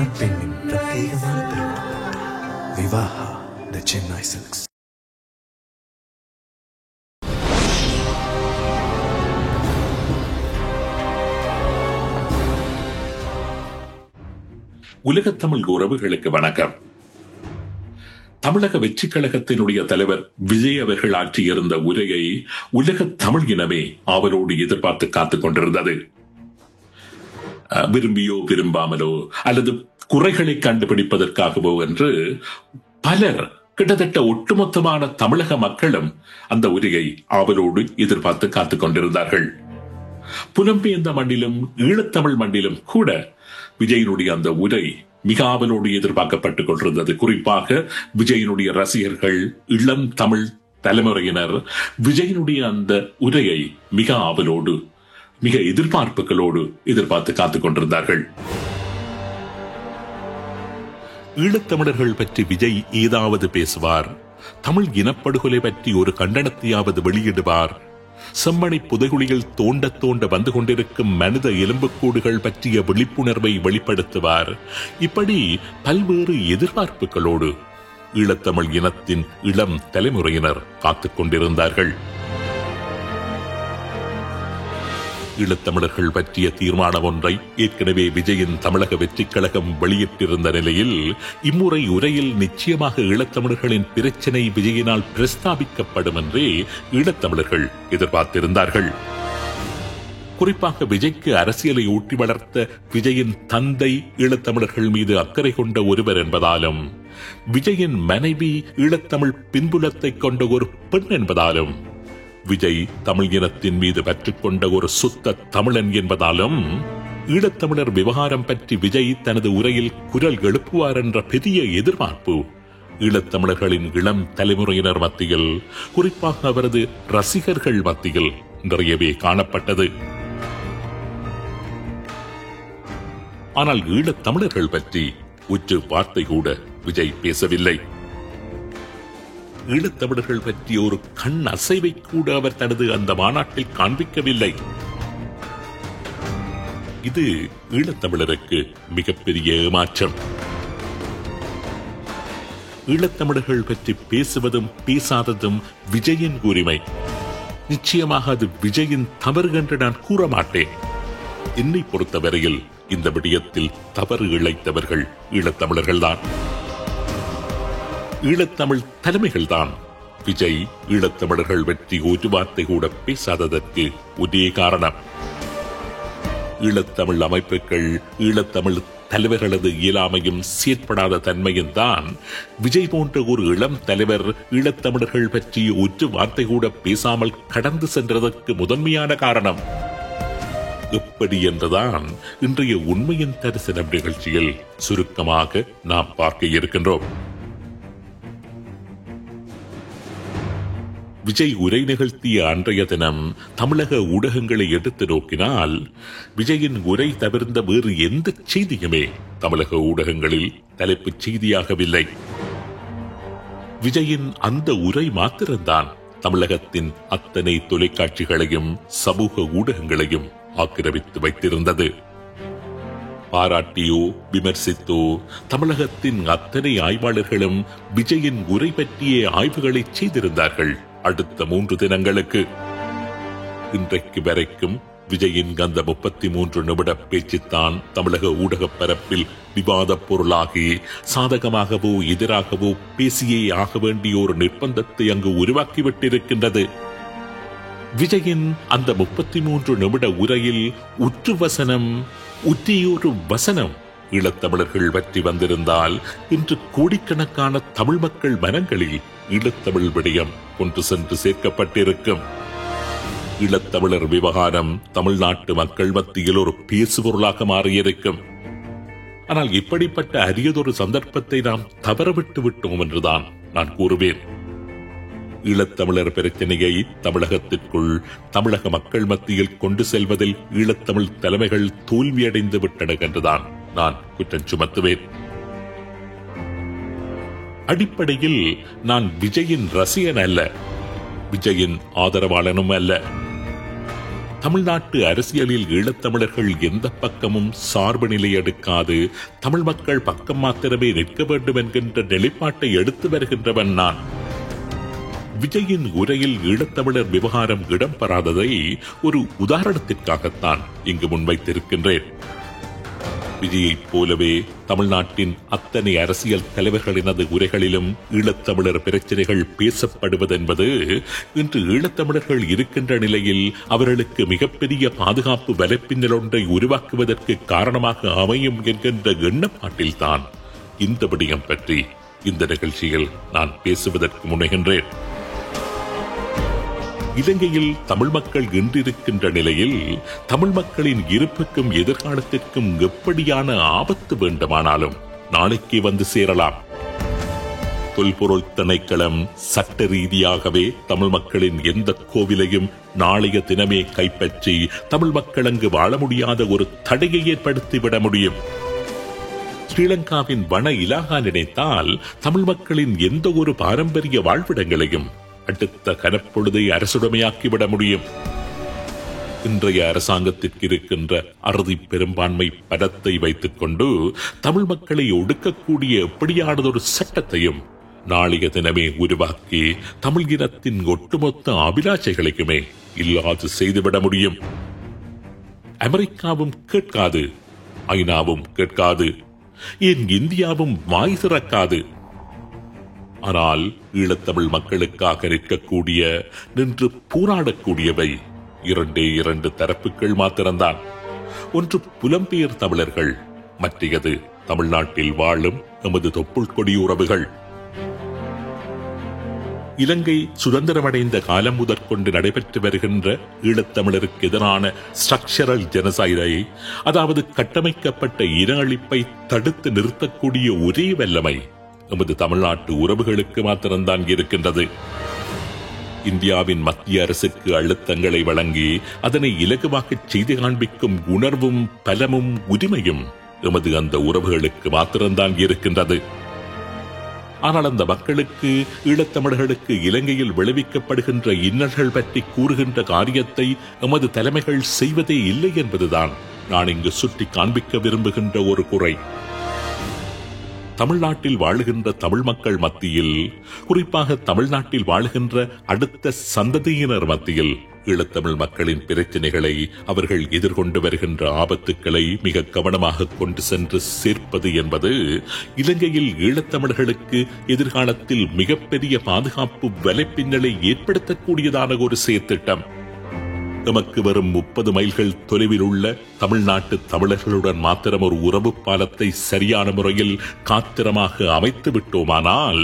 மணப்பெண்ணின் பிரத்யேகமான திருமணம். விவாஹா தி சென்னை சில்க்ஸ். உலகத் தமிழ் உறவுகளுக்கு வணக்கம். தமிழக வெற்றி கழகத்தினுடைய தலைவர் விஜய் அவர்கள் ஆற்றியிருந்த உரையை உலக தமிழ் இனமே அவரோடு எதிர்பார்த்து காத்துக் கொண்டிருந்தது. விரும்பியோ விரும்பாமலோ அல்லது குறைகளை கண்டுபிடிப்பதற்காகவோ என்று பலர், கிட்டத்தட்ட ஒட்டுமொத்தமான தமிழக மக்களும் அந்த உரையை ஆவலோடு எதிர்பார்த்து காத்துக் கொண்டிருந்தார்கள். புலம்பெயர்ந்த மண்ணிலும் ஈழத்தமிழ் மண்ணிலும் கூட விஜயனுடைய அந்த உரை மிக ஆவலோடு எதிர்பார்க்கப்பட்டுக் கொண்டிருந்தது. குறிப்பாக விஜயனுடைய ரசிகர்கள், இளம் தமிழ் தலைமுறையினர் விஜயனுடைய அந்த உரையை மிக ஆவலோடு, மிக எதிர்பார்ப்புகளோடு எதிர்பார்த்து காத்துக் கொண்டிருந்தார்கள். ஈழத்தமிழர்கள் பற்றி விஜய் ஏதாவது பேசுவார், தமிழ் இனப்படுகொலை பற்றி ஒரு கண்டனத்தையாவது வெளியிடுவார், செம்மணி புதைகுழியில் தோண்ட தோண்ட வந்து கொண்டிருக்கும் மனித எலும்புக்கூடுகள் பற்றிய விழிப்புணர்வை வெளிப்படுத்துவார். இப்படி பல்வேறு எதிர்பார்ப்புகளோடு ஈழத்தமிழ் இனத்தின் இளம் தலைமுறையினர் காத்துக் கொண்டிருந்தார்கள். ஈழத்தமிழர்கள் பற்றிய தீர்மானம் ஒன்றை ஏற்கனவே விஜயின் தமிழக வெற்றி கழகம் வெளியிட்டிருந்த நிலையில் இம்முறை உரையில் நிச்சயமாக ஈழத்தமிழர்களின் பிரச்சினை விஜயினால் பிரஸ்தாபிக்கப்படும் என்றே ஈழத்தமிழர்கள் எதிர்பார்த்திருந்தார்கள். குறிப்பாக விஜய்க்கு அரசியலை ஊட்டி வளர்த்த விஜயின் தந்தை ஈழத்தமிழர்கள் மீது அக்கறை கொண்ட ஒருவர் என்பதாலும், விஜயின் மனைவி ஈழத்தமிழ் பின்புலத்தை கொண்ட ஒரு பெண் என்பதாலும், விஜய் தமிழ் இனத்தின் மீது பற்றுக்கொண்ட ஒரு சுத்த தமிழன் என்பதாலும், ஈழத்தமிழர் விவகாரம் பற்றி விஜய் தனது உரையில் குரல் எழுப்புவார் என்ற பெரிய எதிர்பார்ப்பு ஈழத்தமிழர்களின் இளம் தலைமுறையினர் மத்தியில், குறிப்பாக அவரது ரசிகர்கள் மத்தியில் நிறையவே காணப்பட்டது. ஆனால் ஈழத்தமிழர்கள் பற்றி ஒற்று வார்த்தை கூட விஜய் பேசவில்லை. ஈழத்தமிழர்கள் பற்றிய ஒரு கண் அசைவை கூட அவர் தனது அந்த மாநாட்டில் காண்பிக்கவில்லை. இது ஈழத்தமிழருக்கு மிகப்பெரிய ஏமாற்றம். ஈழத்தமிழர்கள் பற்றி பேசுவதும் பேசாததும் விஜயின் உரிமை. நிச்சயமாக அது விஜயின் தவறு என்று நான் கூற மாட்டேன். என்னை பொறுத்தவரையில் இந்த விடயத்தில் தவறு இழைத்தவர்கள் ஈழத்தமிழர்கள்தான், ஈழத்தமிழ் தலைமைகள்தான். விஜய் ஈழத்தமிழர்கள் பற்றி ஒரு வார்த்தை கூட பேசாததற்கு ஒரே காரணம், ஈழத்தமிழ் அமைப்புகள், ஈழத்தமிழ் தலைவர்களது இயலாமையும் செயற்படாத தன்மையும் தான் விஜய் போன்ற ஒரு இளம் தலைவர் ஈழத்தமிழர்கள் பற்றி ஒரு வார்த்தை கூட பேசாமல் கடந்து சென்றதற்கு முதன்மையான காரணம். எப்படி என்றுதான் இன்றைய உண்மையின் தரிசனம் நிகழ்ச்சியில் சுருக்கமாக நாம் பார்க்க இருக்கின்றோம். விஜய் உரை நிகழ்த்திய அன்றைய தினம் தமிழக ஊடகங்களை எடுத்து நோக்கினால் விஜயின் உரை தவிர்ந்த வேறு எந்த செய்தியுமே தமிழக ஊடகங்களில் தலைப்புச் செய்தியாகவில்லை. விஜயின் அந்த உரை மாத்திரம்தான் தமிழகத்தின் அத்தனை தொலைக்காட்சிகளையும் சமூக ஊடகங்களையும் ஆக்கிரமித்து வைத்திருந்தது. பாராட்டியோ விமர்சித்தோ தமிழகத்தின் அத்தனை ஆய்வாளர்களும் விஜயின் உரை பற்றிய ஆய்வுகளை செய்திருந்தார்கள். அடுத்த 3 தினங்களுக்கு இன்றைக்கு வரைக்கும் விஜயின் அந்த 33 நிமிட பேச்சுத்தான் தமிழக ஊடக பரப்பில் விவாத பொருளாகி சாதகமாகவோ எதிராகவோ பேசியே ஆக வேண்டிய ஒரு நிர்பந்தத்தை அங்கு உருவாக்கிவிட்டிருக்கின்றது. விஜயின் அந்த 33 நிமிட உரையில் உற்று வசனம், உற்றியொரு வசனம் ஈழத்தமிழர்கள் பற்றி வந்திருந்தால் இன்று கோடிக்கணக்கான தமிழ் மக்கள் மனங்களில் ஈழத்தமிழ் விடயம் கொண்டு சென்று சேர்க்கப்பட்டிருக்கும். ஈழத்தமிழர் விவகாரம் தமிழ்நாட்டு மக்கள் மத்தியில் ஒரு பேசுபொருளாக மாறியிருக்கும். ஆனால் இப்படிப்பட்ட அரியதொரு சந்தர்ப்பத்தை நாம் தவறவிட்டு விட்டோம் என்றுதான் நான் கூறுவேன். ஈழத்தமிழர் பிரச்சனையை தமிழகத்திற்குள் தமிழக மக்கள் மத்தியில் கொண்டு செல்வதில் ஈழத்தமிழ் தலைமைகள் தோல்வியடைந்து விட்டன என்றுதான் நான் குற்றம் சுமத்துவேன். அடிப்படையில் நான் விஜயின் ரசிகன் அல்ல, விஜயின் ஆதரவாளனும் அல்ல. தமிழ்நாட்டு அரசியலில் ஈழத்தமிழர்கள் எந்த பக்கமும் சார்பு நிலை எடுக்காது தமிழ் மக்கள் பக்கம் மாத்திரமே நிற்க வேண்டும் என்கின்ற நிலைப்பாட்டை எடுத்து வருகின்றவன் நான். விஜயின் உரையில் ஈழத்தமிழர் விவகாரம் இடம்பெறாததை ஒரு உதாரணத்திற்காகத்தான் இங்கு முன்வைத்திருக்கின்றேன். விஜயைப் போலவே தமிழ்நாட்டின் அத்தனை அரசியல் தலைவர்களினது உரைகளிலும் ஈழத்தமிழர் பிரச்சனைகள் பேசப்படுவதென்பது இன்று ஈழத்தமிழர்கள் இருக்கின்ற நிலையில் அவர்களுக்கு மிகப்பெரிய பாதுகாப்பு வலைப்பின்னல் ஒன்றை உருவாக்குவதற்கு காரணமாக அமையும் என்கின்ற எண்ணப்பாட்டில்தான் இந்த விடயம் பற்றி இந்த நிகழ்ச்சியில் நான் பேசுவதற்கு முனைகின்றேன். இலங்கையில் தமிழ் மக்கள் இன்றிருக்கின்ற நிலையில் தமிழ் மக்களின் இருப்புக்கும் எதிர்காலத்திற்கும் எப்படியான ஆபத்து வேண்டுமானாலும் நாளைக்கே வந்து சேரலாம். தொல்பொருள் திணைக்களம் சட்ட ரீதியாகவே தமிழ் மக்களின் எந்த கோவிலையும் நாளைய தினமே கைப்பற்றி தமிழ் மக்கள் அங்கு வாழ முடியாத ஒரு தடையை ஏற்படுத்திவிட முடியும். ஸ்ரீலங்காவின் வன இலாகா நினைத்தால் தமிழ் மக்களின் எந்த ஒரு பாரம்பரிய வாழ்விடங்களையும் அடுத்த கனப்பொழுதை அரசுடைமையாக்கிவிட முடியும். இன்றைய அரசாங்கத்திற்கு இருக்கின்ற அறுதி பெரும்பான்மை பலத்தை வைத்துக் கொண்டு தமிழ் மக்களை ஒடுக்கக்கூடிய எப்படியானதொரு சட்டத்தையும் நாளைய தினமே உருவாக்கி தமிழ் இனத்தின் ஒட்டுமொத்த அபிலாஷைகளுக்குமே இல்லாது செய்துவிட முடியும். அமெரிக்காவும் கேட்காது, ஐநாவும் கேட்காது, ஏன் இந்தியாவும் வாய் திறக்காது. ஆனால் ஈழத்தமிழ் மக்களுக்காக நிற்கக்கூடிய நின்று போராடக்கூடியவை இரண்டு தரப்புகள் மாத்திரம்தான். ஒன்று புலம்பெயர் தமிழர்கள், மற்றது தமிழ்நாட்டில் வாழும் நமது தொப்புள் கொடி உறவுகள். இலங்கை சுதந்திரமடைந்த காலம் முதற்கொண்டு நடைபெற்று வருகின்ற ஈழத்தமிழருக்கு எதிரான ஸ்ட்ரக்சரல் ஜெனசைடை, அதாவது கட்டமைக்கப்பட்ட இன அழிப்பை தடுத்து நிறுத்தக்கூடிய ஒரே வல்லமை நமது தமிழ்நாட்டு உறவுகளுக்கு மாத்திரம்தான் இருக்கின்றது. இந்தியாவின் மத்திய அரசுக்கு அழுத்தங்களை வழங்கி அதனை இலகுவாக செய்து காண்பிக்கும் உணர்வும் பலமும் உரிமையும் எமது அந்த உறவுகளுக்கு மாத்திரம்தான் இருக்கின்றது. ஆனால் அந்த மக்களுக்கு, ஈழத்தமிழர்களுக்கு இலங்கையில் விளைவிக்கப்படுகின்ற இன்னல்கள் பற்றி கூறுகின்ற காரியத்தை எமது தலைமைகள் செய்வதே இல்லை என்பதுதான் நான் இங்கு சுட்டி காண்பிக்க விரும்புகின்ற ஒரு குறை. தமிழ்நாட்டில் வாழுகின்ற தமிழ் மக்கள் மத்தியில், குறிப்பாக தமிழ்நாட்டில் வாழுகின்ற அடுத்த சந்ததியினர் மத்தியில் ஈழத்தமிழ் மக்களின் பிரச்சனைகளை, அவர்கள் எதிர்கொண்டு வருகின்ற ஆபத்துக்களை மிக கவனமாக கொண்டு சென்று சேர்ப்பது என்பது இலங்கையில் ஈழத்தமிழர்களுக்கு எதிர்காலத்தில் மிகப்பெரிய பாதுகாப்பு வலைப்பின்னலை ஏற்படுத்தக்கூடியதான ஒரு செயற்திட்டம். நமக்கு வரும் 30 மைல்கள் தொலைவில் உள்ள தமிழ்நாட்டு தமிழர்களுடன் மாத்திரம் ஒரு உறவு பாலத்தை சரியான முறையில் காத்திரமாக அமைத்து விட்டோமானால்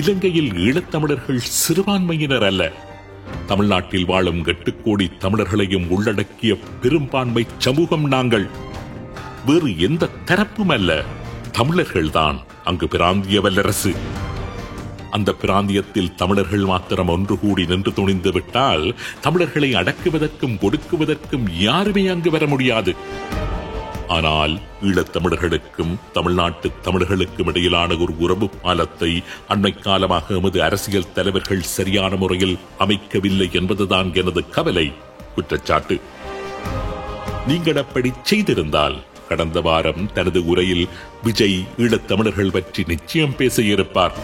இலங்கையில் ஈழத்தமிழர்கள் சிறுபான்மையினர் அல்ல, தமிழ்நாட்டில் வாழும் 8 கோடி தமிழர்களையும் உள்ளடக்கிய பெரும்பான்மை சமூகம் நாங்கள். வேறு எந்த தரப்பும் அல்ல, தமிழர்கள்தான் அங்கு பிராந்திய வல்லரசு. அந்த பிராந்தியத்தில் தமிழர்கள் மாத்திரம் ஒன்று கூடி நின்று துணிந்து விட்டால் தமிழர்களை அடக்குவதற்கும் ஒடுக்குவதற்கும் யாருமே அங்கு வர முடியாது. ஆனால் ஈழத்தமிழர்களுக்கும் தமிழ்நாட்டு தமிழர்களுக்கும் இடையிலான ஒரு உறவு பாலத்தை அண்மை காலமாக எமது அரசியல் தலைவர்கள் சரியான முறையில் அமைக்கவில்லை என்பதுதான் எனது கவலை, குற்றச்சாட்டு. நீங்கள் அப்படி செய்திருந்தால் கடந்த வாரம் தனது உரையில் விஜய் ஈழத்தமிழர்கள் பற்றி நிச்சயம் பேச இருப்பார்.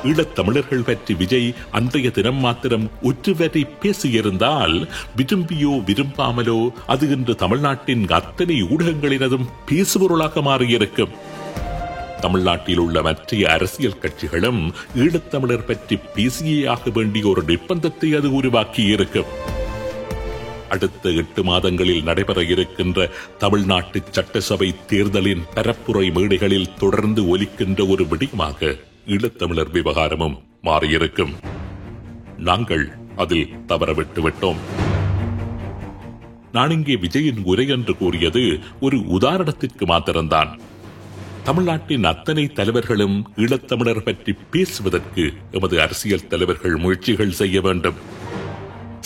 ஈழத்தமிழர்கள் பற்றி விஜய் அன்றைய தினம் மாத்திரம் ஒற்றுவரை பேசியிருந்தால் விரும்பியோ விரும்பாமலோ அது இன்று தமிழ்நாட்டின் அத்தனை ஊடகங்களினதும் பேசுபொருளாக மாறியிருக்கும். தமிழ்நாட்டில் உள்ள மற்ற அரசியல் கட்சிகளும் ஈழத்தமிழர் பற்றி பேசியே ஆக வேண்டிய ஒரு நிர்பந்தத்தை அது உருவாக்கியிருக்கும். அடுத்த 8 மாதங்களில் நடைபெற இருக்கின்ற தமிழ்நாட்டு சட்டசபை தேர்தலின் பரப்புரை மேடைகளில் தொடர்ந்து ஒலிக்கின்ற ஒரு விடயமாக ஈழத்தமிழர் விவகாரமும் மாறியிருக்கும். நாங்கள் அதில் தவறவிட்டு விட்டோம். நான் இங்கே விஜயின் உரை என்று கூறியது ஒரு உதாரணத்திற்கு மாத்திரம்தான். தமிழ்நாட்டின் அத்தனை தலைவர்களும் ஈழத்தமிழர் பற்றி பேசுவதற்கு எமது அரசியல் தலைவர்கள் முயற்சிகள் செய்ய வேண்டும்.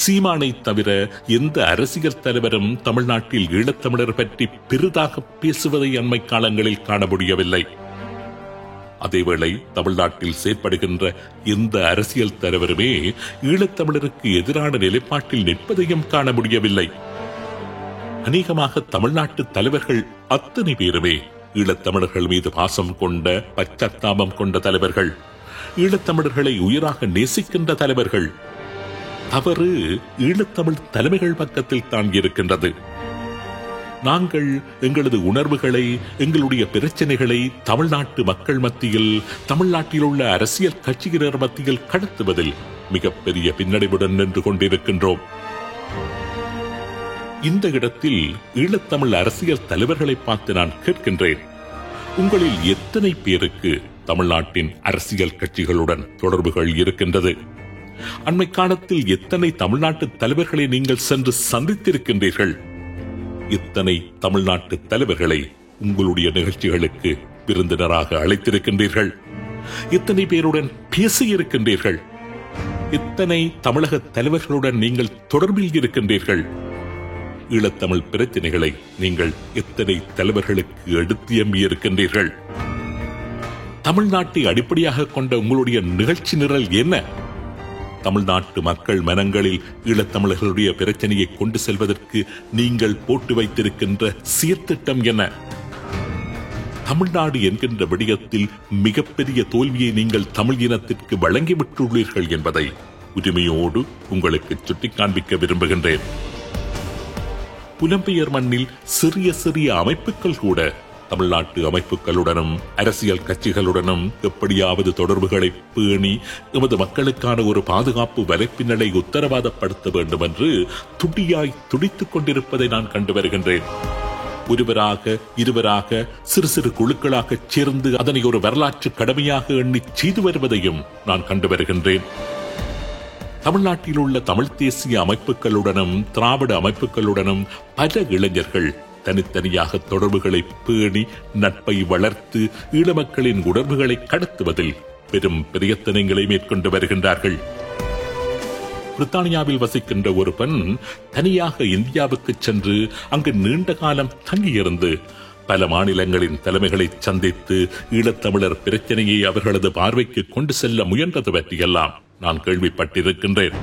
சீமானை தவிர எந்த அரசியல் தலைவரும் தமிழ்நாட்டில் ஈழத்தமிழர் பற்றி பெரிதாக பேசுவதை அண்மை காலங்களில் காண முடியவில்லை. அதேவேளை தமிழ்நாட்டில் செயற்படுகின்ற எந்த அரசியல் தலைவருமே ஈழத்தமிழருக்கு எதிரான நிலைப்பாட்டில் நிற்பதையும் காண முடியவில்லை. அநேகமாக தமிழ்நாட்டு தலைவர்கள் அத்தனை பேருமே ஈழத்தமிழர்கள் மீது பாசம் கொண்ட, பச்சத்தாபம் கொண்ட தலைவர்கள், ஈழத்தமிழர்களை உயிராக நேசிக்கின்ற தலைவர்கள். தவறு ஈழத்தமிழ் தலைமைகள் பக்கத்தில் தான் இருக்கின்றது. நாங்கள் எங்களது உணர்வுகளை, எங்களுடைய பிரச்சனைகளை தமிழ்நாட்டு மக்கள் மத்தியில், தமிழ்நாட்டில் உள்ள அரசியல் கட்சியினர் மத்தியில் கடத்துவதில் மிகப்பெரிய பின்னடைவுடன் நின்று கொண்டிருக்கின்றோம். இந்த இடத்தில் ஈழத்தமிழ் அரசியல் தலைவர்களை பார்த்து நான் கேட்கின்றேன், உங்களில் எத்தனை பேருக்கு தமிழ்நாட்டின் அரசியல் கட்சிகளுடன் தொடர்புகள் இருக்கின்றது? அண்மை காலத்தில் எத்தனை தமிழ்நாட்டு தலைவர்களை நீங்கள் சென்று சந்தித்திருக்கின்றீர்கள்? இத்தனை தமிழ்நாட்டு தலைவர்களை உங்களுடைய நிகழ்ச்சிகளுக்கு விருந்தினராக அழைத்திருக்கின்றீர்கள்? இத்தனை பேருடன் பேசியிருக்கின்றீர்கள்? இத்தனை தமிழக தலைவர்களுடன் நீங்கள் தொடர்பில் இருக்கின்றீர்கள்? ஈழத்தமிழ் பிரச்சனைகளை நீங்கள் எத்தனை தலைவர்களுக்கு எடுத்து எம்பியிருக்கின்றீர்கள்? தமிழ்நாட்டை அடிப்படையாக கொண்ட உங்களுடைய நிகழ்ச்சி நிரல் என்ன? தமிழ்நாட்டு மக்கள் மனங்களில் ஈழத்தமிழர்களுடைய பிரச்சனையை கொண்டு செல்வதற்கு நீங்கள் போட்டு வைத்திருக்கின்ற சீர்திட்டம் என்ன? தமிழ்நாடு என்கின்ற விடயத்தில் மிகப்பெரிய தோல்வியை நீங்கள் தமிழ் இனத்திற்கு வழங்கிவிட்டுள்ளீர்கள் என்பதை உரிமையோடு உங்களுக்கு சுட்டிக் காண்பிக்க விரும்புகின்றேன். புலம்பெயர் மண்ணில் சிறிய சிறிய அமைப்புகள் கூட தமிழ்நாட்டு அமைப்புகளுடனும் அரசியல் கட்சிகளுடனும் எப்படியாவது தொடர்புகளை பேணி எமது மக்களுக்கான ஒரு பாதுகாப்பு வலைப்பின்னலை உத்தரவாதப்படுத்த வேண்டும் என்று துடியாய் துடித்துக் கொண்டிருப்பதை நான் கண்டு வருகின்றேன். ஒருவராக, இருவராக, சிறு சிறு குழுக்களாக சேர்ந்து அதனை ஒரு வரலாற்று கடமையாக எண்ணி செய்து வருவதையும் நான் கண்டு வருகின்றேன். தமிழ்நாட்டில் உள்ள தமிழ் தேசிய அமைப்புகளுடனும் திராவிட அமைப்புகளுடனும் பல இளைஞர்கள் தனித்தனியாக தொடர்புகளை பேணி நட்பை வளர்த்து ஈழமக்களின் உணர்வுகளை கடத்துவதில் பெரும் பிரயத்தனங்களை மேற்கொண்டு வருகின்றார்கள். பிரித்தானியாவில் வசிக்கின்ற ஒரு பெண் தனியாக இந்தியாவுக்கு சென்று அங்கு நீண்ட காலம் தங்கியிருந்து பல மாநிலங்களின் தலைமைகளை சந்தித்து ஈழத்தமிழர் பிரச்சனையை அவர்களது பார்வைக்கு கொண்டு செல்ல முயன்றது பற்றியெல்லாம் நான் கேள்விப்பட்டிருக்கின்றேன்.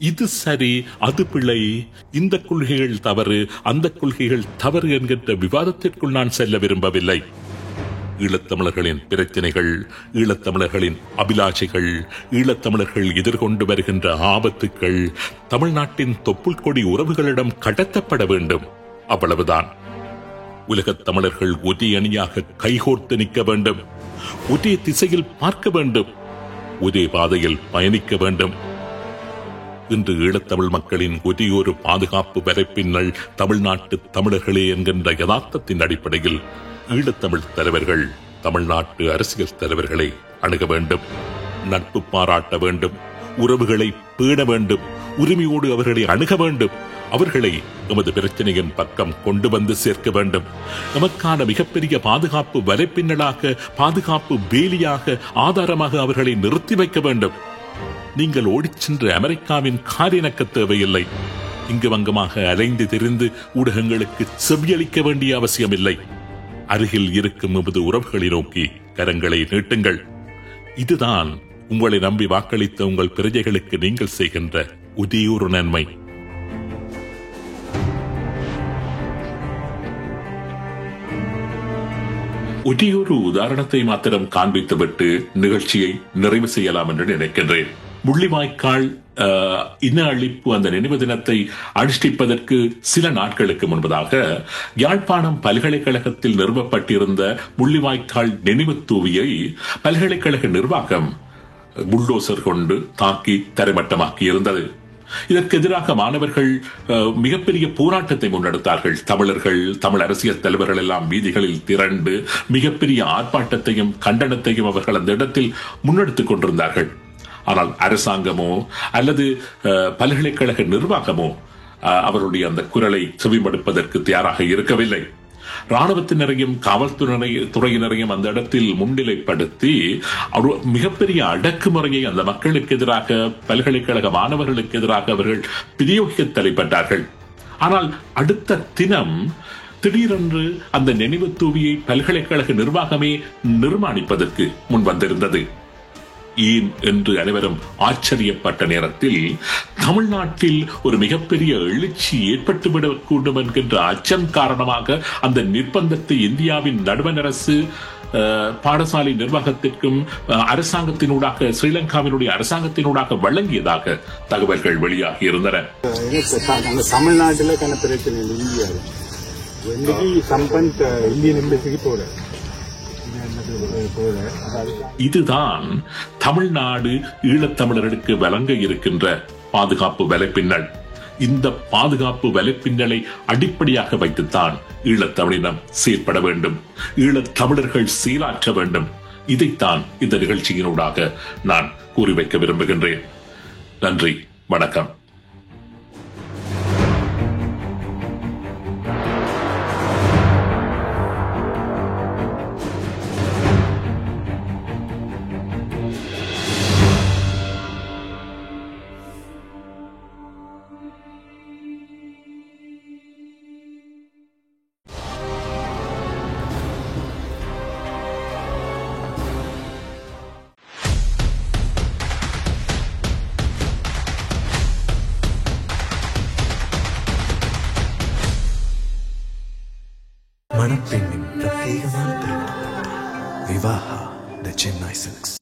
இது சரி, அது பிழை, இந்த கொள்கைகள் தவறு, அந்த கொள்கைகள் தவறு என்கின்ற விவாதத்திற்குள் நான் செல்ல விரும்பவில்லை. ஈழத்தமிழர்களின் பிரச்சனைகள், ஈழத்தமிழர்களின் அபிலாஷைகள், ஈழத்தமிழர்கள் எதிர்கொண்டு வருகின்ற ஆபத்துக்கள் தமிழ்நாட்டின் தொப்புள் கொடி உறவுகளிடம் கடத்தப்பட வேண்டும். அவ்வளவுதான். உலகத் தமிழர்கள் ஒரே அணியாக கைகோர்த்து நிற்க வேண்டும், ஒரே திசையில் பார்க்க வேண்டும், ஒரே பாதையில் பயணிக்க வேண்டும். இன்று ஈழத்தமிழ் மக்களின் ஒரே ஒரு பாதுகாப்பு வலைப்பின்னல் தமிழ்நாட்டு தமிழர்களே என்கின்ற யதார்த்தத்தின் அடிப்படையில் ஈழத்தமிழ் தலைவர்கள் தமிழ்நாட்டு அரசியல் தலைவர்களை அணுக வேண்டும், நட்பு பாராட்ட வேண்டும், உறவுகளை பேண வேண்டும், உரிமையோடு அவர்களை அணுக வேண்டும், அவர்களை எமது பிரச்சனையின் பக்கம் கொண்டு வந்து சேர்க்க வேண்டும். நமக்கான மிகப்பெரிய பாதுகாப்பு வலைப்பின்னலாக, பாதுகாப்பு வேலியாக, ஆதாரமாக அவர்களை நிறுத்தி வைக்க வேண்டும். நீங்கள் ஓடிச் சென்று அமெரிக்காவின் காரினக்க தேவையில்லை. இங்கு வங்கமாக அலைந்து திரிந்து ஊடகங்களுக்கு செவியளிக்க வேண்டிய அவசியமில்லை. அருகில் இருக்கும் எமது உறவுகளை நோக்கி கரங்களை நீட்டுங்கள். இதுதான் உங்களை நம்பி வாக்களித்த உங்கள் பிரஜைகளுக்கு நீங்கள் செய்கின்ற ஒரே ஒரு நன்மை. ஒரே ஒரு உதாரணத்தை மாத்திரம் காண்பித்துவிட்டு நிகழ்ச்சியை நிறைவு செய்யலாம் என்று நினைக்கின்றேன். முள்ளிவாய்க்கால் இன அழிப்பு அந்த நினைவு தினத்தை அனுஷ்டிப்பதற்கு சில நாட்களுக்கு முன்பதாக யாழ்ப்பாணம் பல்கலைக்கழகத்தில் நிறுவப்பட்டிருந்த முள்ளிவாய்க்கால் நினைவு தூவியை பல்கலைக்கழக நிர்வாகம் புல்டோசர் கொண்டு தாக்கி தரைமட்டமாக்கி இருந்தது. இதற்கு எதிராக மாணவர்கள் மிகப்பெரிய போராட்டத்தை முன்னெடுத்தார்கள். தமிழர்கள், தமிழ் அரசியல் தலைவர்கள் எல்லாம் வீதிகளில் திரண்டு மிகப்பெரிய ஆர்ப்பாட்டத்தையும் கண்டனத்தையும் அவர்கள் அந்த இடத்தில் முன்னெடுத்துக் கொண்டிருந்தார்கள். ஆனால் அரசாங்கமோ அல்லது பல்கலைக்கழக நிர்வாகமோ அவருடைய அந்த குரலை செவிமடுப்பதற்கு தயாராக இருக்கவில்லை. ராணுவத்தினரையும் காவல்துறையினரையும் அந்த இடத்தில் முன்னிலைப்படுத்தி மிகப்பெரிய அடக்குமுறையை அந்த மக்களுக்கு எதிராக, பல்கலைக்கழக மாணவர்களுக்கு எதிராக அவர்கள் பிரயோகிக்க தலைப்பட்டார்கள். ஆனால் அடுத்த தினம் திடீரென்று அந்த நினைவு தூவியை பல்கலைக்கழக நிர்வாகமே நிர்மாணிப்பதற்கு முன்வந்திருந்தது. ஏன் என்று அனைவரும் ஆச்சரியப்பட்ட நேரத்தில் தமிழ்நாட்டில் ஒரு மிகப்பெரிய எழுச்சி ஏற்பட்டுவிடக்கூடும் என்கின்ற அச்சம் காரணமாக அந்த நிர்பந்தத்தை இந்தியாவின் நடுவண் அரசு பாடசாலை நிர்வாகத்திற்கும் அரசாங்கத்தினூடாக ஸ்ரீலங்காவினுடைய அரசாங்கத்தினூடாக வழங்கியதாக தகவல்கள் வெளியாகி இருந்தன. தமிழ்நாட்டில் பிரச்சனை இந்தியன் எம்பசிக்கு போற இதுதான் தமிழ்நாடு ஈழத்தமிழர்களுக்கு வழங்க இருக்கின்ற பாதுகாப்பு வலைப்பின்னல். இந்த பாதுகாப்பு வலைப்பின்னலை அடிப்படையாக வைத்துத்தான் ஈழத்தமிழினம் செயற்பட வேண்டும், ஈழத்தமிழர்கள் செயலாற்ற வேண்டும். இதைத்தான் இந்த நிகழ்ச்சியினூடாக நான் கூறி வைக்க விரும்புகின்றேன். நன்றி, வணக்கம். மணப்பெண்ணின் பிரத்யேகமான திருமணம் விவாஹா தி சென்னை சில்க்ஸ்.